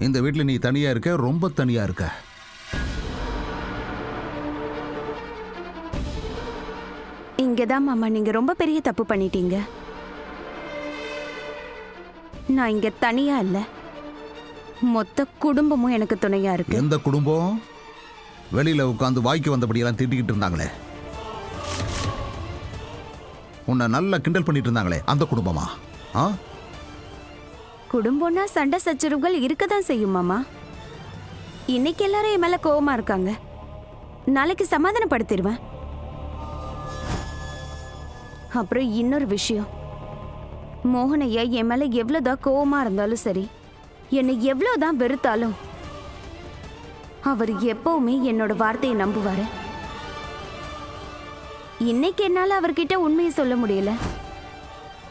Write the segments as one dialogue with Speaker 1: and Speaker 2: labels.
Speaker 1: இந்த வீட்டில் நீ தனியா இருக்க, ரொம்ப தனியா இருக்க.
Speaker 2: இங்கதான் மாமா நீங்க ரொம்ப பெரிய தப்பு பண்ணிட்டீங்க. நான் இங்க தனியா இல்ல, மொத்த குடும்பமும் எனக்கு துணையா இருக்கு.
Speaker 1: எந்த குடும்பம்? வெளியில உட்காந்து வாய்க்கு வந்தபடியெல்லாம் திட்டிக்கிட்டு இருந்தாங்களே, உன்னை நல்லா கிண்டல் பண்ணிட்டு இருந்தாங்களே, அந்த குடும்பமா?
Speaker 2: குடும்பம்னா சண்டை சச்சரவுகள் இருக்கதான் செய்யும் மாமா. இன்னைக்கு எல்லாரும் என் மேல கோவமா இருக்காங்க, நாளைக்கு சமாதானப்படுத்திடுவேன். அப்புறம் இன்னொரு விஷயம், மோகனையா என் மேல எவ்வளவுதான் கோவமா இருந்தாலும் சரி, என்னை எவ்வளவுதான் வெறுத்தாலும் அவர் எப்பவுமே என்னோட வார்த்தையை நம்புவாரு. இன்னைக்கு என்னால அவர்கிட்ட உண்மையை சொல்ல முடியல,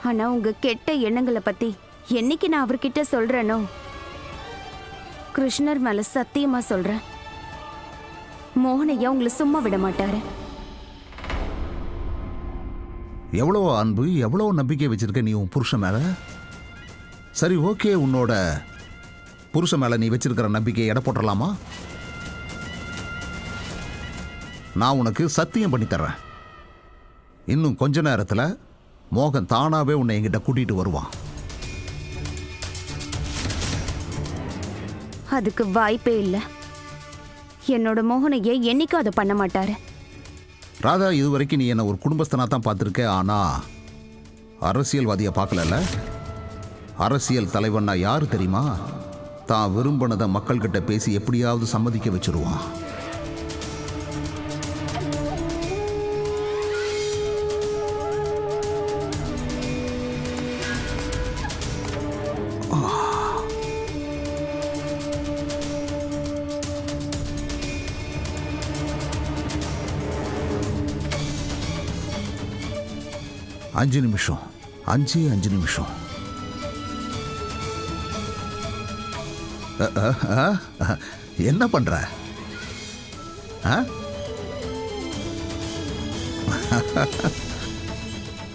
Speaker 2: ஆனா உங்க கெட்ட எண்ணங்களை பத்தி என்னைக்கு நான் அவர்கிட்ட சொல்றேனோ, கிருஷ்ணர் மேல சத்தியமா சொல்றேன், மோகனையா உங்களை சும்மா விட மாட்டாரு.
Speaker 1: எவ்வளோ அன்பு, எவ்வளோ நம்பிக்கை வச்சிருக்க நீ உன் புருஷன் மேல. சரி, ஓகே, உன்னோட புருஷன் மேல நீ வச்சிருக்கிற நம்பிக்கையை எடை போட்டுடலாமா? நான் உனக்கு சத்தியம் பண்ணி தர்றேன், இன்னும் கொஞ்ச நேரத்தில் மோகன் தானாவே உன்னை என்கிட்ட கூட்டிட்டு வருவான்.
Speaker 2: அதுக்கு வாய்ப்பே இல்லை. என்னோட மோகனையே என்னைக்கும் அதை பண்ண மாட்டாரு.
Speaker 1: ராதா, இதுவரைக்கும் நீ என்ன ஒரு குடும்பஸ்தனா தான் பார்த்துருக்க, ஆனா அரசியல்வாதியை பார்க்கல. அரசியல் தலைவன்னா யாரு தெரியுமா? தான் விரும்பினதை மக்கள்கிட்ட பேசி எப்படியாவது சம்மதிக்க வச்சிருவான். அஞ்சு நிமிஷம், அஞ்சு நிமிஷம். என்ன பண்ற?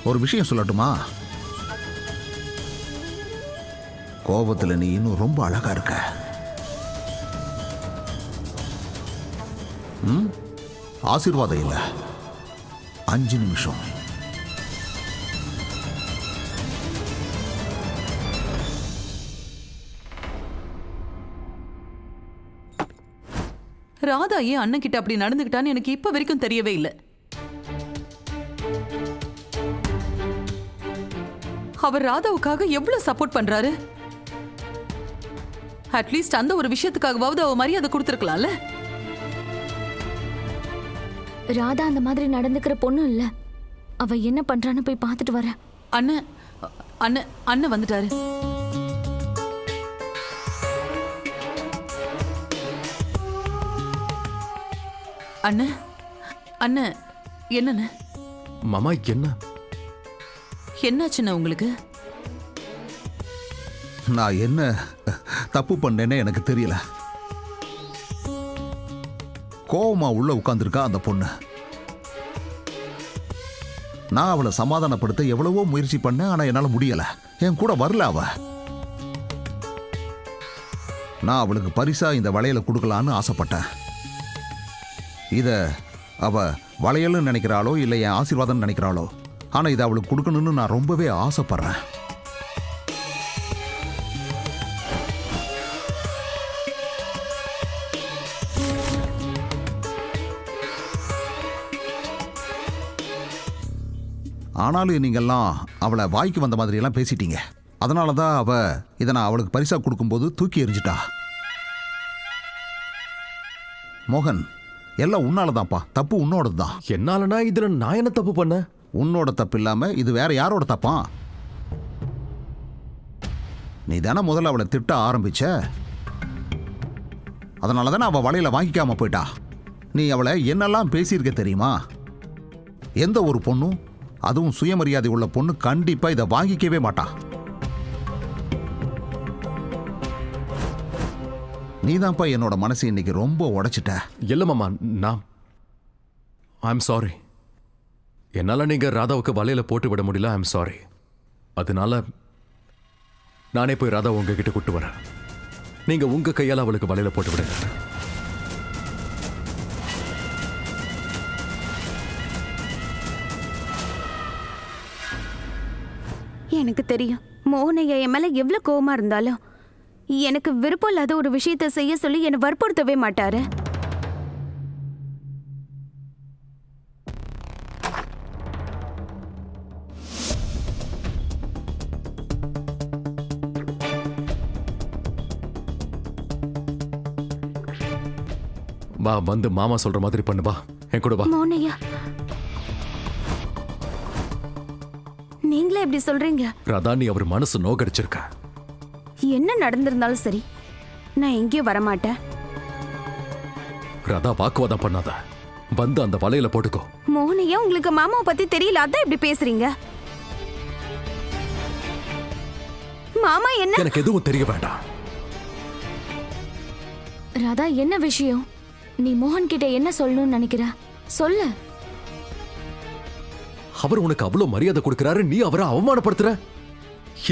Speaker 1: ஒரு விஷயம் சொல்லட்டுமா? கோபத்துல நீ இன்னும் ரொம்ப அழகா இருக்க. ஆசீர்வாதம் இல்ல, 5 நிமிஷம்.
Speaker 3: ராதா ஏன் அண்ணன் கிட்ட அப்படி நடந்துக்கிட்டான்னு எனக்கு இப்ப வரைக்கும் தெரியவே இல்லை. அவர் ராதாவுக்காக எவ்வளவு சப்போர்ட் பண்றாரு. அட்லீஸ்ட் அந்த ஒரு விஷயத்துக்காகவாவது அவ மரியாதை கொடுத்துருக்கலாம்ல.
Speaker 4: ராதா அந்த மாதிரி நடந்துக்கிற பொண்ணு இல்ல. அவ என்ன பண்றான்னு போய் பார்த்துட்டு வர.
Speaker 3: அண்ணன் அண்ணன் அண்ணன் வந்துட்டாரு. அண்ணன் அண்ணன் என்னண்ண?
Speaker 5: மாமா, என்ன
Speaker 3: என்னாச்சுண்ணா உங்களுக்கு?
Speaker 1: நான் என்ன தப்பு பண்ணேன்னு எனக்கு தெரியல. கோவமா உள்ள உட்கார்ந்துருக்கா அந்த பொண்ணு. நான் அவளை சமாதானப்படுத்த எவ்வளவோ முயற்சி பண்ணேன், ஆனா என்னால முடியல. என் கூட வரல அவ. நான் அவளுக்கு பரிசா இந்த வளையலை கொடுக்கலான்னு ஆசைப்பட்டேன். இத அவ வளையல்னு நினைக்கிறாளோ இல்லை என் ஆசீர்வாதம் நினைக்கிறாளோ, ஆனா இதை அவளுக்கு கொடுக்கணும்னு நான் ரொம்பவே ஆசைப்படுறேன். ஆனாலும் நீங்கெல்லாம் அவளை வாய்க்கு வந்த மாதிரி எல்லாம் பேசிட்டீங்க. அதனாலதான் அவ இதை நான் அவளுக்கு பரிசா கொடுக்கும்போது தூக்கி எறிஞ்சிட்டா. மோகன், எல்லாம் உன்னாலதான்ப்பா. தப்பு உன்னோடது தான்.
Speaker 5: என்னாலனா இதுல நான் என்ன தப்பு பண்ண?
Speaker 1: உன்னோட தப்பு இல்லாம இது வேற யாரோட தப்பா? நீ தானே முதல்ல அவளை திட்ட ஆரம்பிச்ச. அதனால தானே அவள் வலையில வாங்கிக்காம போயிட்டா. நீ அவளை என்னெல்லாம் பேசியிருக்க தெரியுமா? எந்த ஒரு பொண்ணும், அதுவும் சுயமரியாதை உள்ள பொண்ணு, கண்டிப்பா இதை வாங்கிக்கவே மாட்டா. நீதான்ப்பா என்னோட மனசு இன்னைக்கு ரொம்ப உடைச்சிட்ட.
Speaker 5: இல்ல மாமா, நான் ஐம் சாரி. என்னால நீங்க ராதாவுக்கு வலையில போட்டு விட முடியல. I'm sorry. அதனால நானே போய் ராதா உங்ககிட்ட கூட்டு வரேன். நீங்க உங்க கையால அவளுக்கு வலையில போட்டு விடுங்க.
Speaker 2: எனக்கு தெரியும் மோகனையா என் மேல எவ்வளவு கோவமா இருந்தாலும் எனக்கு விருப்பம் இல்லாத ஒரு விஷயத்தை செய்ய சொல்லி என்னை வற்புறுத்தவே மாட்டாரு.
Speaker 5: வா, வந்து மாமா சொல்ற மாதிரி பண்ணு. வா, என் கூட வா.
Speaker 2: மோகனையா, நீங்களே எப்படி சொல்றீங்க?
Speaker 5: ராதா, நீ அவர் மனசு நோகடிச்சிருக்க.
Speaker 2: என்ன நடந்திருந்தாலும் சரி, நான் எங்கேயும் வரமாட்டேன்.
Speaker 5: ராதா, வாக்குவாதம் பண்ணாத. வந்து அந்த வலையில போட்டுக்கோ.
Speaker 2: மோகனையா, உங்களுக்கு மாமாவை பத்தி தெரியல, அதான் இப்படி பேசுறீங்க. மாமா என்ன?
Speaker 5: எனக்கு எதுவும் தெரிய வேண்டாம்.
Speaker 4: ராதா, என்ன விஷயம்? நீ மோகன் கிட்ட என்ன சொல்லணும்னு நினைக்கிற? சொல்லு.
Speaker 5: அவர் உனக்கு அவ்வளவு மரியாதை கொடுக்கிறாரு, நீ அவரை அவமானப்படுத்துற.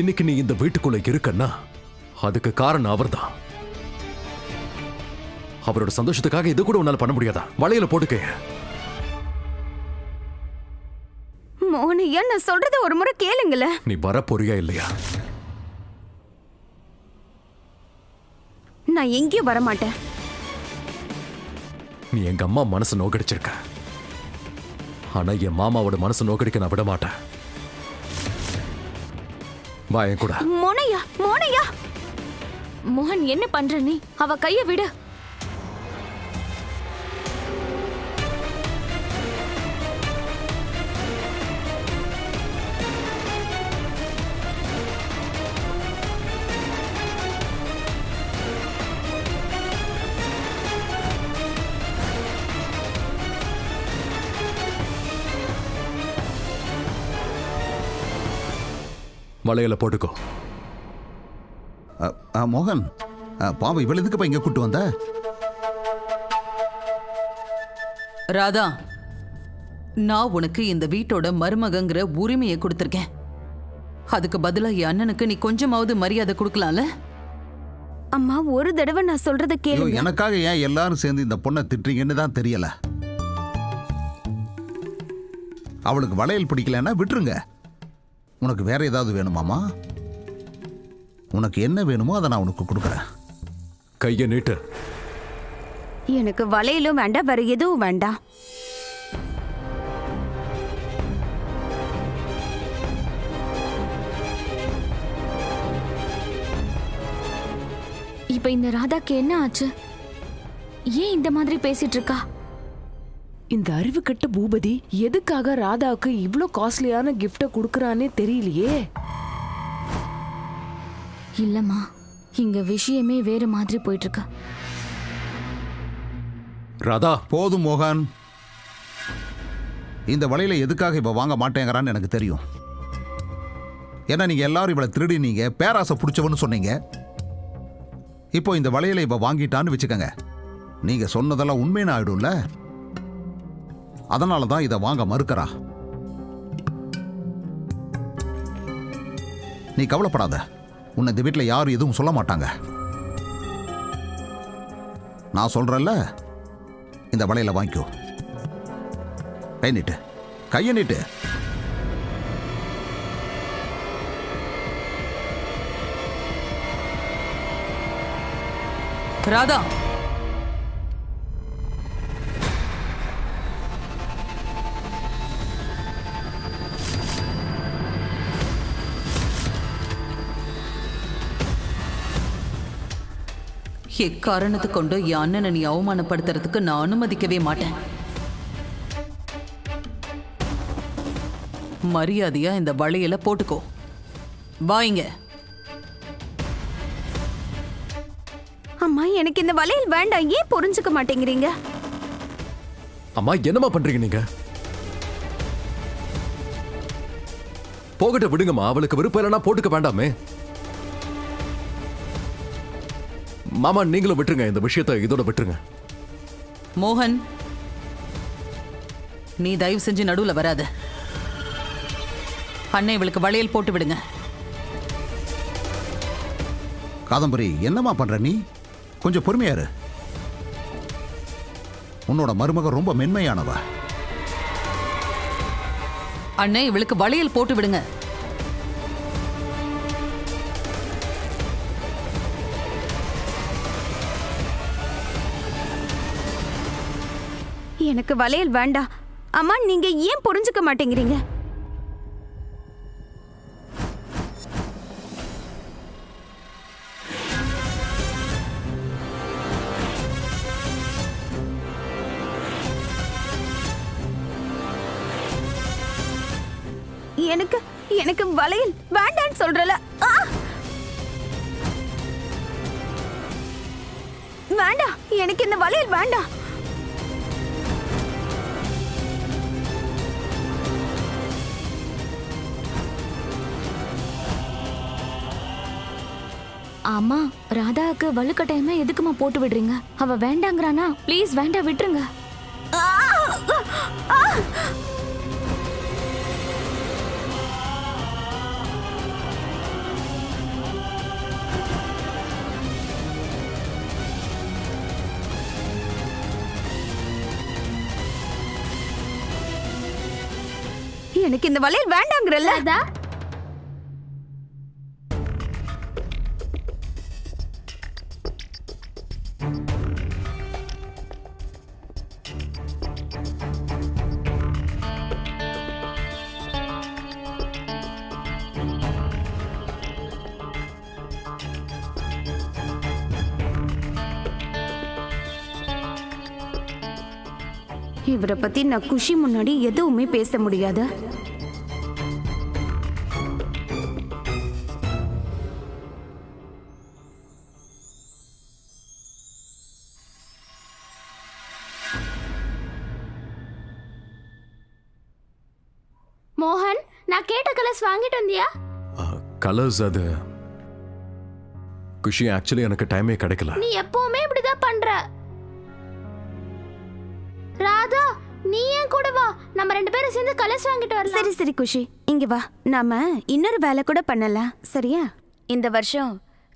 Speaker 5: இன்னைக்கு நீ இந்த வீட்டுக்குள்ள இருக்கன்னா அதுக்கு காரணம் அவர்தான். அவரோட சந்தோஷத்துக்காக இது கூட உன்னால பண்ண முடியாதா? வலையில போட்டுக்க.
Speaker 2: மோகனையா, நான் சொல்றத ஒரு முறை கேளுங்கள.
Speaker 5: நீ வர போறியா இல்லையா?
Speaker 2: நான் எங்கேயும் வரமாட்டேன்.
Speaker 5: நீ எங்க அம்மா மனசு நோக்கடிச்சிருக்க. ஆனா என் மாமாவோட மனசு நோக்கடிக்க நான் விட மாட்டேன். வா என் கூட.
Speaker 2: மோனையா, மோனையா.
Speaker 4: மோகன், என்ன பண்ற நீ? அவ கைய விடு.
Speaker 5: வலையில போட்டுக்கோ.
Speaker 1: மோகன், பாவம், இவள் எதுக்குப்பா இங்க கூட்டு வந்த?
Speaker 3: ராதா, நான் உனக்கு இந்த வீட்டோட மருமகங்கிற உரிமையை கொடுத்திருக்கேன். அதுக்கு பதிலா என் அண்ணனுக்கு நீ கொஞ்சமாவது மரியாதை கொடுக்கலாம்ல?
Speaker 2: அம்மா, ஒரு தடவை நான் சொல்றத
Speaker 1: ஐயோ,
Speaker 2: கேளுங்க.
Speaker 1: எனக்காக ஏன் எல்லாரும் சேர்ந்து இந்த பொண்ணை திட்டுறீங்கன்னு தான் தெரியல. அவளுக்கு வளையல் பிடிக்கலன்னா விட்டுருங்க. உனக்கு வேற ஏதாவது வேணுமாமா? உனக்கு என்ன வேணுமோ அதை நான் உனக்கு கொடுக்குறேன்.
Speaker 5: கைய நீட்டு.
Speaker 2: எனக்கு வளையலும் வேண்டாம், வேற எதுவும் வேண்டாம்.
Speaker 4: இப்ப இந்த ராதாக்கு என்ன ஆச்சு? ஏன் இந்த மாதிரி பேசிட்டு இருக்கா?
Speaker 6: இந்த அறிவுக்கட்ட பூபதி எதுக்காக ராதாவுக்கு இவ்ளோ காஸ்ட்லியான கிஃப்ட குடுக்கறானே தெரியலையே.
Speaker 4: இல்லம்மா, இங்க விஷயமே வேற மாதிரி போயிட்டு இருக்கு.
Speaker 5: ராதா,
Speaker 1: போதும் மோகன். இந்த வளையலை எதுக்காக இவ வாங்க மாட்டேங்கிறான்னு எனக்கு தெரியும். ஏன்னா நீங்க எல்லாரும் இவளை திருடினீங்க, பேராசை பிடிச்சவன்னு சொன்னீங்க. இப்போ இந்த வளையலை இவ வாங்கிட்டான்னு வச்சுக்கங்க, நீங்க சொன்னதெல்லாம் உண்மைன்னு ஆயிடும்ல. அதனால தான் இதை வாங்க மறுக்கிறா. நீ கவலைப்படாத, உன்னை இந்த வீட்டில் யாரும் எதுவும் சொல்ல மாட்டாங்க. நான் சொல்றேன்ல, இந்த வளையலை வாங்கிக்கோ. கை நீட்டு, கையை நீட்டு.
Speaker 3: ராதா, எக்காரணத்தை கொண்டு என் அண்ணனை நீ அவமானப்படுத்துறதுக்கு நான் அனுமதிக்கவே மாட்டேன். மரியாதையா இந்த வளையல போட்டுக்கோ. வாங்க.
Speaker 2: அம்மா, எனக்கு இந்த வளையல் வேண்டாம். ஏன் புரிஞ்சுக்க மாட்டேங்கிறீங்க?
Speaker 5: அம்மா, என்னம்மா பண்றீங்க நீங்க? போகட்ட விடுங்கம்மா. அவளுக்கு விருப்பம் இல்லைன்னா போட்டுக்க வேண்டாமே. மாமா, நீங்களும் விட்டுருங்க. இந்த விஷயத்தை இதோட விட்டுருங்க.
Speaker 3: மோகன், நீ தயவு செஞ்சு நடுவுல வராத. அண்ணன் இவளுக்கு வளையல் போட்டு விடுங்க.
Speaker 1: காதம்பரி, என்னம்மா பண்ற நீ? கொஞ்சம் பொறுமையா இரு. உன்னோட மருமக ரொம்ப மென்மையானவ.
Speaker 3: அண்ணே, இவளுக்கு வளையல் போட்டு விடுங்க.
Speaker 2: எனக்கு வளையல் வேண்டாம். அம்மா, நீங்க ஏன் புரிஞ்சுக்க மாட்டேங்கிறீங்க? எனக்கு எனக்கு வளையல் வேண்டான்னு சொல்றல. வேண்டாம், எனக்கு இந்த வளையல் வேண்டாம்.
Speaker 4: அம்மா, ராதாவுக்கு வலுக்கட்டாயமா எதுக்குமா போட்டு விடுறீங்க? அவ வேண்டாங்கிறானா? ப்ளீஸ் வேண்டாம், விட்டுருங்க.
Speaker 2: எனக்கு இந்த வளையல் வேண்டாங்கிறல்ல. இவரை பத்தி நான் குஷி முன்னாடி எதுவுமே பேச முடியாது.
Speaker 7: மோகன், நான் கேட்ட கலர்ஸ் வாங்கிட்டு வந்தியா?
Speaker 5: கலர்ஸ் அது குஷி, ஆக்சுவலி எனக்கு டைமே கிடைக்கல.
Speaker 7: நீ எப்பவுமே இப்படிதான் பண்ற. ராதா, நீ ஏன் கூட வா, நம்ம ரெண்டு பேரும் சேர்ந்து கலர்ஸ் வாங்கிட்டு வரலாம்.
Speaker 2: சரி சரி குஷி, இங்க வா. நாம இன்னொரு வேலை கூட பண்ணலாம், சரியா? இந்த வருஷம்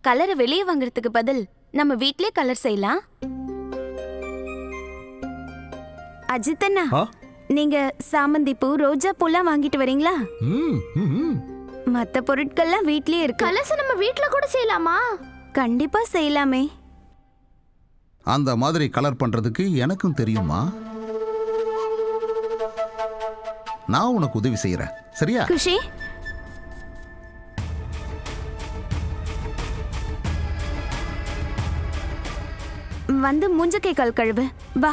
Speaker 2: கலரை வெளியே வாங்குறதுக்கு பதில் நம்ம வீட்லயே கலர் செய்யலாம். அஜித் அண்ணா, நீங்க சாமந்தி பூ, ரோஜா பூலாம் வாங்கிட்டு வரீங்களா? மத்த பொருட்கள்லாம் வீட்லயே இருக்கு.
Speaker 7: கலர்ஸ் நம்ம வீட்ல கூட செய்யலாமா?
Speaker 2: கண்டிப்பா செய்யலாமே.
Speaker 1: அந்த மாதிரி கலர் பண்றதுக்கு எனக்கும் தெரியுமா. நான் உனக்கு உதவி செய்யறேன், சரியா?
Speaker 2: குஷி, வந்து மூஞ்ச கை கால் கழுவு, வா.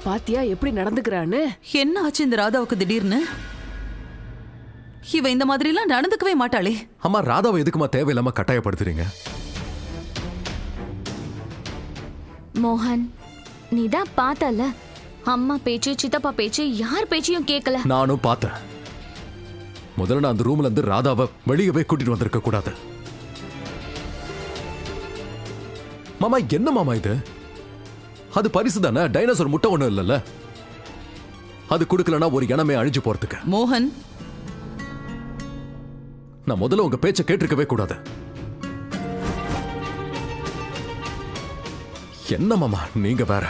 Speaker 6: பாத்தியா எப்படி நடந்துக்கிறான்னு?
Speaker 3: என்ன ஆச்சு இந்த ராதாவுக்கு திடீர்னு? இவ இந்த மாதிரி எல்லாம் நடந்துக்கவே மாட்டாளே.
Speaker 5: அம்மா, ராதாவை எதுக்குமா தேவையில்லாம கட்டாயப்படுத்துறீங்க?
Speaker 4: மோகன், நீதான் பார்த்தல, அம்மா பேச்சு, சித்தப்பா பேச்சு, யார் பேச்சையும் கேட்கல.
Speaker 5: நானும் பார்த்தேன். முதல்ல நான் அந்த ரூம்ல இருந்து ராதாவை வெளியவே கூட்டிட்டு வந்திருக்க கூடாது. மாமா, என்ன மாமா இது? அது பரிசு தானே, டைனோசர் முட்டை ஒண்ணும் இல்லைல்ல. அது கொடுக்கலன்னா ஒரு இனமே அழிஞ்சு போறதுக்கு.
Speaker 3: மோகன்,
Speaker 5: நான் முதல்ல உங்க பேச்ச கேட்டிருக்கவே கூடாது. என்ன மாமா நீங்க வேற?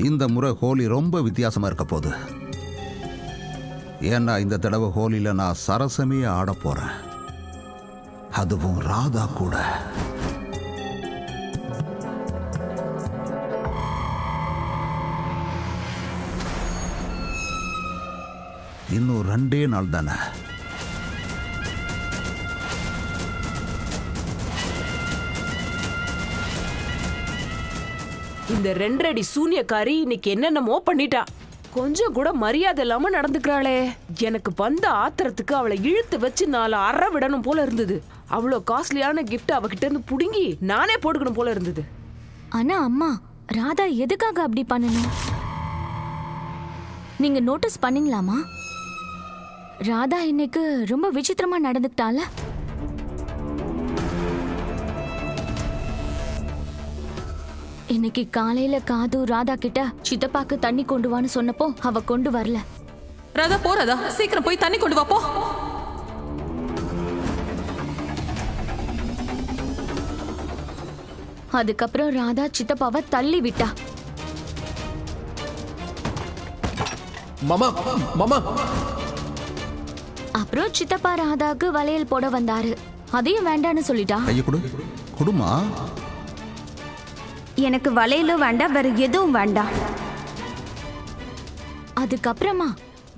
Speaker 1: இந்த முறை ஹோலி ரொம்ப வித்தியாசமா இருக்க போகுது. ஏன்னா இந்த தடவை ஹோலியில நான் சரசமே ஆட போறேன், அதுவும் ராதா கூட. இன்னும் 2 நாள் தானே.
Speaker 6: இந்த 2 அடி சூனியக்காரி இன்னைக்கு என்னென்னமோ பண்ணிட்டா. கொஞ்சம் கூட மரியாதை இல்லாம நடந்துக்கிறாளே. எனக்கு வந்த ஆத்திரத்துக்கு அவளை இழுத்து வச்சு 4 அற விடணும் போல இருந்தது. அவ்வளோ காஸ்ட்லியான கிஃப்ட் அவகிட்ட இருந்து புடுங்கி நானே போட்டுக்கணும் போல இருந்தது.
Speaker 4: ஆனா அம்மா, ராதா எதுக்காக அப்படி பண்ணணும்? நீங்க நோட்டீஸ் பண்ணீங்களாமா? ராதா இன்னைக்கு ரொம்ப விசித்திரமா நடந்துக்கிட்டால. இன்னைக்கு காலையில காது ராதா கிட்ட சித்தப்பாக்கு தண்ணி கொண்டு வான்னு சொன்னப்போ அவ கொண்டு வரல.
Speaker 3: ராதா போ ராதா, சீக்கிரம் போய் தண்ணி கொண்டு வா போ.
Speaker 4: அதுக்கப்புறம் ராதா சித்தப்பாவை தள்ளி விட்டா.
Speaker 5: மாமா மாமா
Speaker 4: அப்புறம் சித்தப்பா ராதாக்கு வளையல் போட வந்தாரு. அதையும் வேண்டான்னு சொல்லிட்டா.
Speaker 1: கையை கொடு. கொடுமா.
Speaker 2: எனக்கு வளையலும் வேண்டாம், வேற எதுவும் வேண்டாம்.
Speaker 4: அதுக்கப்புறமா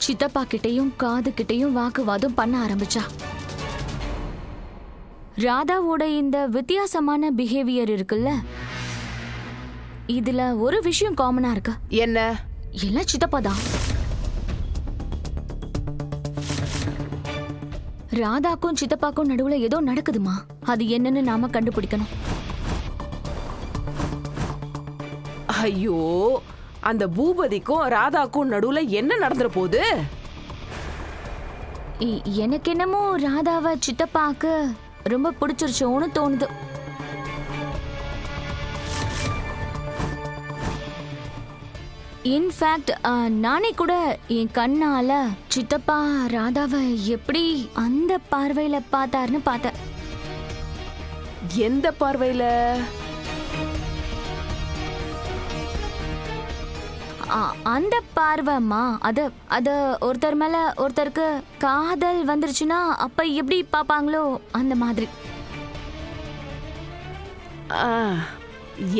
Speaker 4: சித்தப்பா கிட்டையும் காது கிட்டையும் வாக்குவாதம் பண்ண ஆரம்பிச்சா. ராதாவோட இந்த வித்தியாசமான பிஹேவியர் இருக்குல்ல, இதுல ஒரு விஷயம் காமனா இருக்கு.
Speaker 6: என்ன?
Speaker 4: எல்லாம் சித்தப்பா தான். ராதாக்கும் சித்தப்பாக்கும் நடுவுல ஏதோ நடக்குதுமா. அது என்னன்னு நாம கண்டுபிடிக்கணும்.
Speaker 6: ஐயோ, அந்த பூபதிக்கும் ராதாக்கும் நடுவுல என்ன நடந்துற போகுது?
Speaker 4: எனக்கு என்னமோ ராதாவை சித்தப்பாக்கு ரொம்ப பிடிச்சிருச்சோன்னு தோணுது. இன்ஃபேக்ட் நானே கூட என் கண்ணால சித்தப்பா ராதாவை எப்படி அந்த பார்வையில பார்த்தாருன்னு பார்த்தேன்.
Speaker 6: எந்த பார்வையில?
Speaker 4: அந்த பார்வைமா, அது ஒருத்தர் மேல ஒருத்தருக்கு காதல் வந்துருச்சுன்னா அப்ப எப்படி பாப்பாங்களோ அந்த மாதிரி.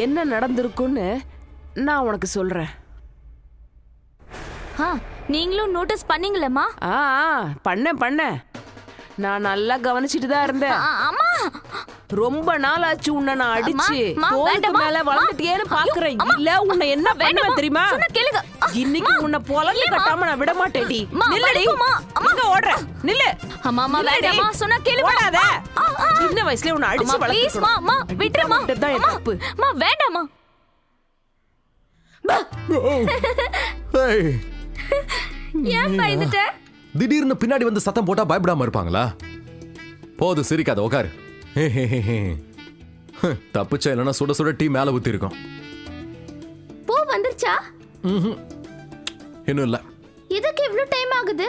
Speaker 6: என்ன நடந்திருக்குன்னு நான் உனக்கு சொல்றேன்.
Speaker 4: நீங்களும் நோட்டீஸ் பண்ணீங்களேம்மா?
Speaker 6: பண்ண நான் நல்லா கவனிச்சிட்டு தான் இருந்தேன்.
Speaker 4: அம்மா,
Speaker 6: ரொம்ப நாள் ஆச்சு உன்னை நான் அடிச்சு தோளுக்கு மேல வளர்ந்துட்டேன்னு பாக்குறேன். இல்ல உன்னை என்ன பண்ணுவேன் தெரியுமா? இன்னைக்கு உன்னை பொலந்து கட்டாம நான் விட மாட்டேன்டி. நில்லடி. எங்க ஓடுற? நில்லு.
Speaker 4: அம்மா வேண்டாம்மா, சொன்னா கேளு.
Speaker 6: ஓடாத. சின்ன வயசுல உன்னை அடிச்சு வளர்த்துறேன்.
Speaker 4: அம்மா விட்டுறமா.
Speaker 6: இதுதான் என் தப்பு.
Speaker 4: அம்மா வேண்டாம்மா. ஏன் பயந்துட்ட?
Speaker 5: திடீர்னு பின்னாடி வந்து சத்தம் போட்டா பயப்படாம இருப்பாங்களா? போது சிரிக்காத, உட்காரு. தப்புச்சா இல்லைன்னா சுட சுட டீ மேல ஊத்தி இருக்கும்.
Speaker 7: பூ வந்துருச்சா?
Speaker 5: இன்னும் இல்ல.
Speaker 7: இதுக்கு இவ்ளோ டைம் ஆகுது?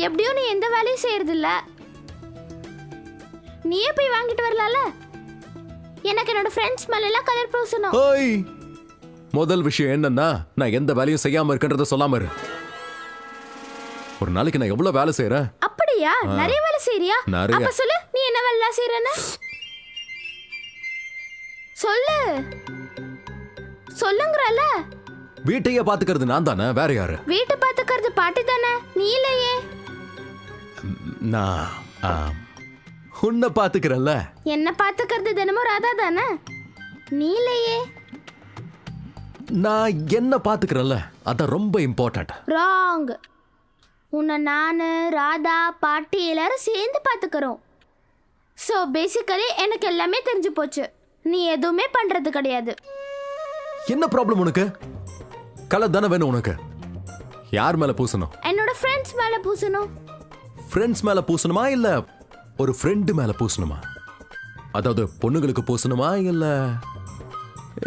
Speaker 7: எப்படியும் நீ எந்த வேலையும் செய்யறது இல்ல. நீயே போய் வாங்கிட்டு வரலாம்ல. எனக்கு என்னோட ஃப்ரெண்ட்ஸ் மேல எல்லாம் கலர் பூசணும்.
Speaker 5: ஓய், முதல் விஷயம் என்னன்னா, நான் எந்த வேலையும் செய்யாம இருக்கன்றத சொல்லாம இரு. ஒரு நாளைக்கு நான் எவ்வளவு வேலை செய்யறேன்?
Speaker 7: அப்படியா? நிறைய வேலை செய்யறியா?
Speaker 5: நிறைய.
Speaker 7: அப்ப சொல்லு, நீ என்ன வேலை செய்யறன்னு சொல்லு. சொல்லுங்கறல.
Speaker 5: வீட்டையே பாத்துக்கிறது நான் தானே, வேற யாரு?
Speaker 7: வீட்டை பாத்துக்கிறது பாட்டி தானே, நீ இல்லையே.
Speaker 5: நான் உன்னை பாத்துக்கிறேன்ல.
Speaker 7: என்ன பாத்துக்கிறது தினமும் ராதா தானே, நீ இல்லையே.
Speaker 5: நான் என்ன பாத்துக்கிறேன்ல, அதான் ரொம்ப இம்பார்ட்டன்ட்.
Speaker 7: ராங். உன்னை நானு ராதா பாட்டி எல்லாரும் சேர்ந்து பாத்துக்கிறோம். ஸோ பேசிக்கலி எனக்கு எல்லாமே தெரிஞ்சு போச்சு. நீ எதுவுமே பண்றது கிடையாது.
Speaker 5: என்ன ப்ராப்ளம் உனக்கு? கலர் தானே வேணும் உனக்கு. யார் மேல பூசணும்?
Speaker 7: என்னோட ஃப்ரெண்ட்ஸ் மேல பூசணும்.
Speaker 5: ஃப்ரெண்ட்ஸ் மேல பூசணுமா இல்ல ஒரு ஃப்ரெண்டு மேல பூசணுமா? அதாவது பொண்ணுங்களுக்கு பூசணுமா இல்ல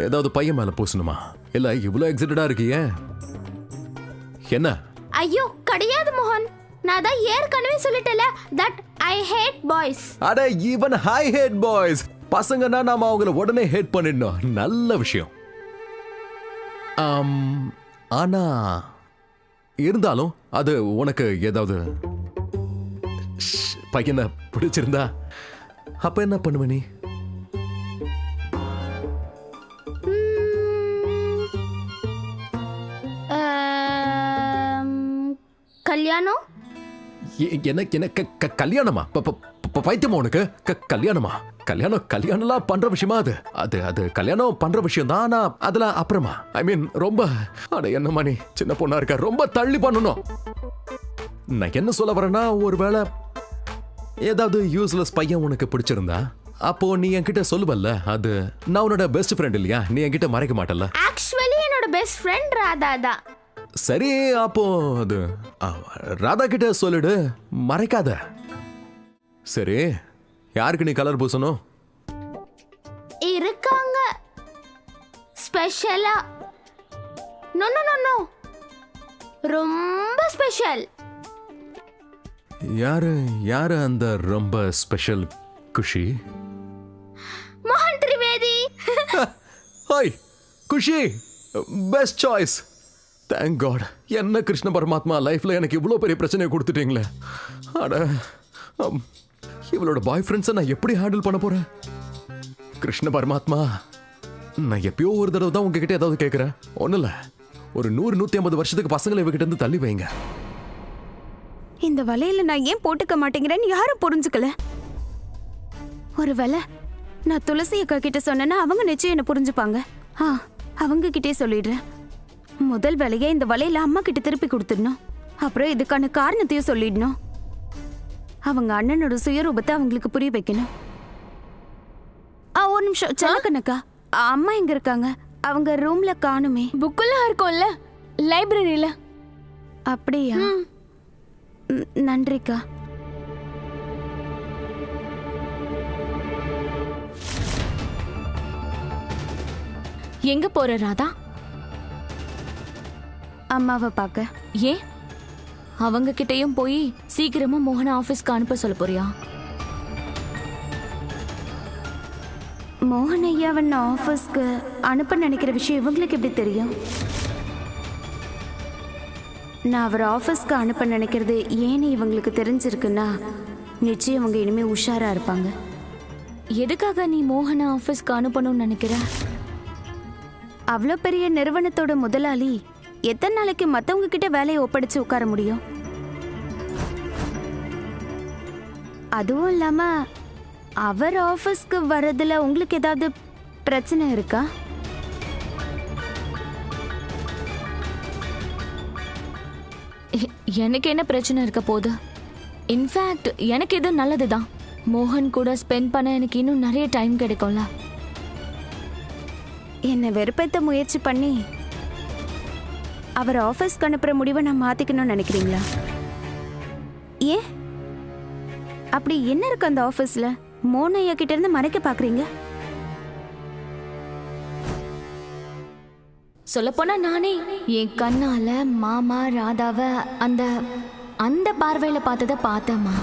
Speaker 5: ஏதாவது பையன் மேல பூசணுமா? இல்ல இவ்வளவு எக்ஸைட்டடா இருக்கியே, என்ன?
Speaker 7: ஐயோ கிடையாது மோகன், நான் தான் ஏற்கனவே சொல்லிட்டேல தட் ஐ ஹேட் பாய்ஸ்.
Speaker 5: அட ஈவன் ஐ ஹேட் பாய்ஸ். பசங்கன்னா நாம அவங்கள உடனே ஹேட் பண்ணிடணும். நல்ல விஷயம். ஆனா இருந்தாலும் அது உனக்கு ஏதாவது பையனை பிடிச்சிருந்தா அப்ப என்ன பண்ணுவ நீ?
Speaker 7: கல்யாணம்.
Speaker 5: எனக்கு எனக்கு கல்யாணமா? பைத்தியமா உனக்கு? கல்யாணமா? கல்யாணம்லாம் பண்ற விஷயமா? அது அது கல்யாணம் பண்ற விஷயம் தான். ஆனா அதெல்லாம் அப்புறமா. ஐ மீன் ரொம்ப அட என்னமா நீ சின்ன பொண்ணா இருக்க, ரொம்ப தள்ளி பண்ணணும். நான் என்ன சொல்ல வரேன்னா, ஒருவேளை ஏதாவது யூஸ்லெஸ் பையன் உனக்கு பிடிச்சிருந்தா அப்போ நீ என்கிட்ட சொல்லுவல்ல. அது நான் உன்னோட பெஸ்ட் ஃப்ரெண்ட் இல்லையா, நீ என்கிட்ட மறைக்க மாட்டல்ல.
Speaker 7: ஆக்சுவலி என்னோட பெஸ்ட் ஃப்ரெண்ட் ராதா தான்.
Speaker 5: சரி அப்போ அது ராதா கிட்ட சொல்லிடு, மறைக்காத. சரி, யாருக்கு நீ கலர் பூசணும்?
Speaker 7: இருக்காங்க ஸ்பெஷலா. நோ நோ நோ நோ, ரொம்ப ஸ்பெஷல்.
Speaker 5: யாரு அந்த ரொம்ப ஸ்பெஷல் குஷி?
Speaker 7: மோகன் Trivedi.
Speaker 5: Hi Khushi, best choice. Thank God. என்ன கிருஷ்ண பரமாத்மா, லைஃப்ல எனக்கு இவ்வளோ பெரிய பிரச்சனையை கொடுத்துட்டீங்களே. அட, இவளோட பாய் ஃப்ரெண்ட்ஸை நான் எப்படி ஹேண்டில் பண்ண போறேன்? கிருஷ்ண பரமாத்மா, நான் எப்பயோ ஒரு தடவை தான் உங்ககிட்ட ஏதாவது கேட்குறேன். ஒன்றும் இல்லை, ஒரு 100-150 வருஷத்துக்கு பசங்களை இவகிட்ட இருந்து தள்ளி வைங்க.
Speaker 2: இந்த வலையில நான் ஏன் போட்டுக்க மாட்டேங்கிறேன்னு யாரும் புரிஞ்சுக்கல. ஒருவேளை நான் துளசி அக்கா கிட்ட சொன்னேன்னா அவங்க நிச்சயம் என்ன புரிஞ்சுப்பாங்க. அவங்க கிட்டே சொல்லிடுறேன். முதல் வேலையை இந்த வலையில அம்மா கிட்ட திருப்பி கொடுத்துடணும். அப்புறம் இதுக்கான காரணத்தையும் சொல்லிடணும். அவங்க அண்ணனோட சுயரூபத்தை அவங்களுக்கு புரிய வைக்கணும். ஒரு நிமிஷம் செல்லக்கண்ணக்கா, அம்மா எங்க இருக்காங்க? அவங்க ரூம்ல காணுமே.
Speaker 4: புக்கெல்லாம் இருக்கும்ல லைப்ரரியில.
Speaker 2: அப்படியா? நன்றிக்கா.
Speaker 4: எங்க போற ராதா?
Speaker 2: அம்மாவை பார்க்க.
Speaker 4: ஏன் அவங்க கிட்டயும் போய் சீக்கிரமா மோகன ஆபீஸ்க்கு அனுப்ப சொல்ல போறியா?
Speaker 2: மோகன் ஐயாவன் ஆஃபீஸ்க்கு அனுப்ப நினைக்கிற விஷயம் இவங்களுக்கு எப்படி தெரியும்? நான் அவர் ஆஃபீஸ்க்கு அனுப்ப நினைக்கிறது ஏன்னு இவங்களுக்கு தெரிஞ்சிருக்குன்னா நிச்சயம் அவங்க இனிமே உஷாரா இருப்பாங்க.
Speaker 4: எதுக்காக நீ மோகன ஆபீஸ்க்கு அனுப்பணும்னு நினைக்கிற?
Speaker 2: அவ்வளோ பெரிய நிறுவனத்தோட முதலாளி எத்தனை நாளைக்கு மற்றவங்க கிட்ட வேலையை ஒப்படைச்சு உட்கார முடியும்? அதுவும் இல்லாம அவர் ஆஃபீஸ்க்கு வர்றதுல உங்களுக்கு ஏதாவது பிரச்சனை இருக்கா?
Speaker 4: எனக்கு என்ன பிரச்சனை இருக்க போகுது? இன்ஃபேக்ட் எனக்கு இது நல்லதுதான். மோகன் கூட ஸ்பெண்ட் பண்ண எனக்கு இன்னும் நிறைய டைம் கிடைக்கும்ல.
Speaker 2: என்னை வெறுப்பேற்ற முயற்சி பண்ணி அவர் ஆஃபீஸ்க்கு அனுப்புற முடிவை நான் மாத்திக்கணும்னு நினைக்கிறீங்களா? ஏன் அப்படி என்ன இருக்கு அந்த ஆஃபீஸ்ல மோனையா கிட்ட இருந்து மறைக்க பாக்குறீங்க?
Speaker 4: சொல்லப்போனா நானே என் கண்ணால மாமா ராதாவை அந்த அந்த பார்வையில பார்த்ததை பார்த்தேம்மா.